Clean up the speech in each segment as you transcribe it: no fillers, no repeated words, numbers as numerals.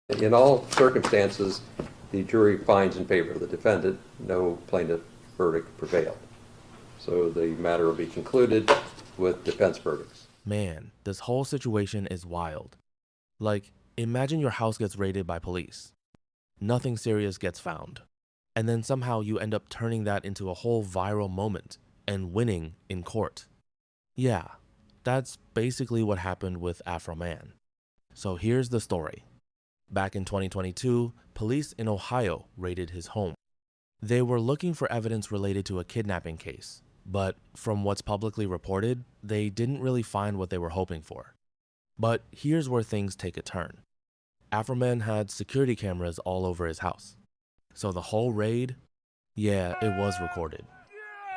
In all circumstances, the jury finds in favor of the defendant. No plaintiff verdict prevailed. So the matter will be concluded with defense verdicts. Man, this whole situation is wild. Like, imagine your house gets raided by police. Nothing serious gets found. And then somehow you end up turning that into a whole viral moment and winning in court. Yeah, that's basically what happened with Afroman. So here's the story. Back in 2022, police in Ohio raided his home. They were looking for evidence related to a kidnapping case, but from what's publicly reported, they didn't really find what they were hoping for. But here's where things take a turn. Afroman had security cameras all over his house. So the whole raid, yeah, it was recorded.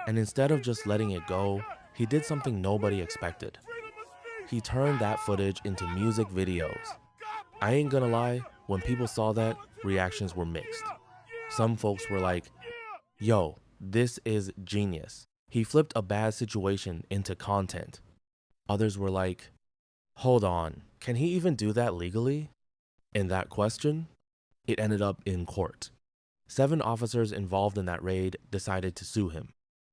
And instead of just letting it go, he did something nobody expected. He turned that footage into music videos. I ain't gonna lie, when people saw that, reactions were mixed. Some folks were like, yo, this is genius. He flipped a bad situation into content. Others were like, hold on, can he even do that legally? And that question, it ended up in court. 7 officers involved in that raid decided to sue him.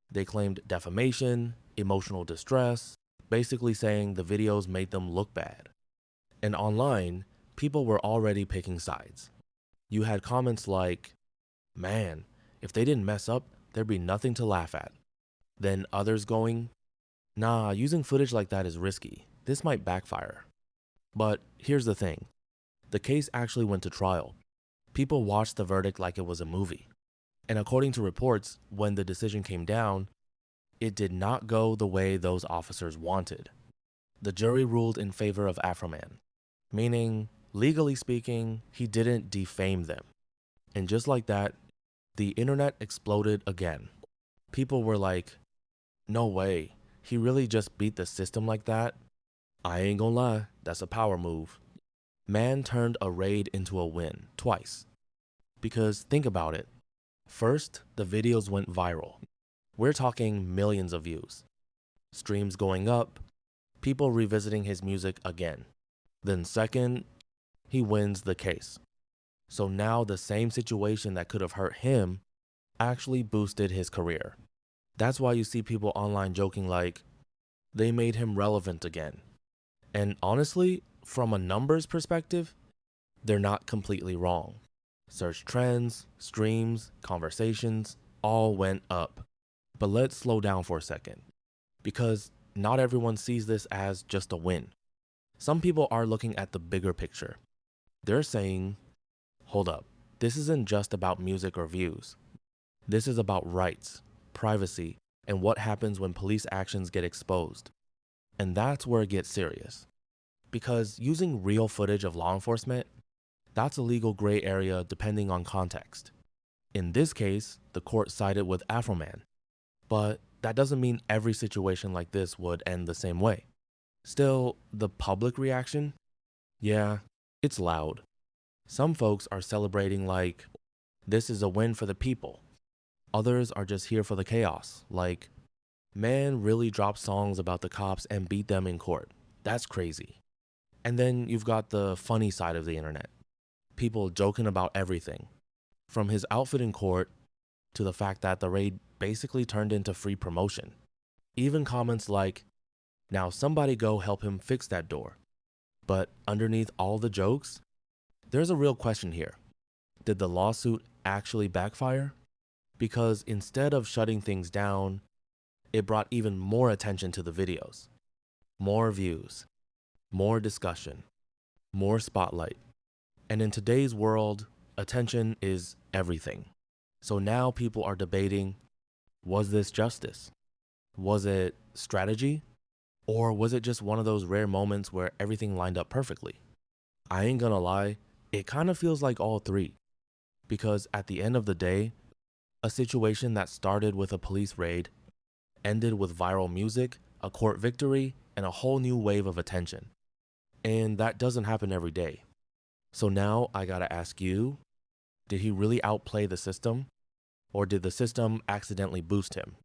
They claimed defamation, emotional distress, basically saying the videos made them look bad. And online, people were already picking sides. You had comments like, man, if they didn't mess up, there'd be nothing to laugh at. Then others going, nah, using footage like that is risky. This might backfire. But here's the thing. The case actually went to trial. People watched the verdict like it was a movie. And according to reports, when the decision came down, it did not go the way those officers wanted. The jury ruled in favor of Afroman, meaning, legally speaking, he didn't defame them. And just like that, the internet exploded again. People were like, no way, he really just beat the system like that? I ain't gonna lie, that's a power move. Man turned a raid into a win, twice. Because think about it. First, the videos went viral. We're talking millions of views. Streams going up, people revisiting his music again. Then second, he wins the case. So now the same situation that could have hurt him actually boosted his career. That's why you see people online joking like, they made him relevant again. And honestly, from a numbers perspective, they're not completely wrong. Search trends, streams, conversations, all went up. But let's slow down for a second, because not everyone sees this as just a win. Some people are looking at the bigger picture. They're saying, hold up, this isn't just about music or views. This is about rights, privacy, and what happens when police actions get exposed. And that's where it gets serious. Because using real footage of law enforcement, that's a legal gray area depending on context. In this case, the court sided with Afroman. But that doesn't mean every situation like this would end the same way. Still, the public reaction? Yeah, it's loud. Some folks are celebrating like, this is a win for the people. Others are just here for the chaos, like, man really dropped songs about the cops and beat them in court. That's crazy. And then you've got the funny side of the internet. People joking about everything. From his outfit in court to the fact that the raid basically turned into free promotion. Even comments like, now somebody go help him fix that door. But underneath all the jokes, there's a real question here. Did the lawsuit actually backfire? Because instead of shutting things down, it brought even more attention to the videos. More views, more discussion, more spotlight. And in today's world, attention is everything. So now people are debating, was this justice? Was it strategy? Or was it just one of those rare moments where everything lined up perfectly? I ain't gonna lie, it kind of feels like all three. Because at the end of the day, a situation that started with a police raid ended with viral music, a court victory, and a whole new wave of attention. And that doesn't happen every day. So now I gotta ask you, did he really outplay the system? Or did the system accidentally boost him?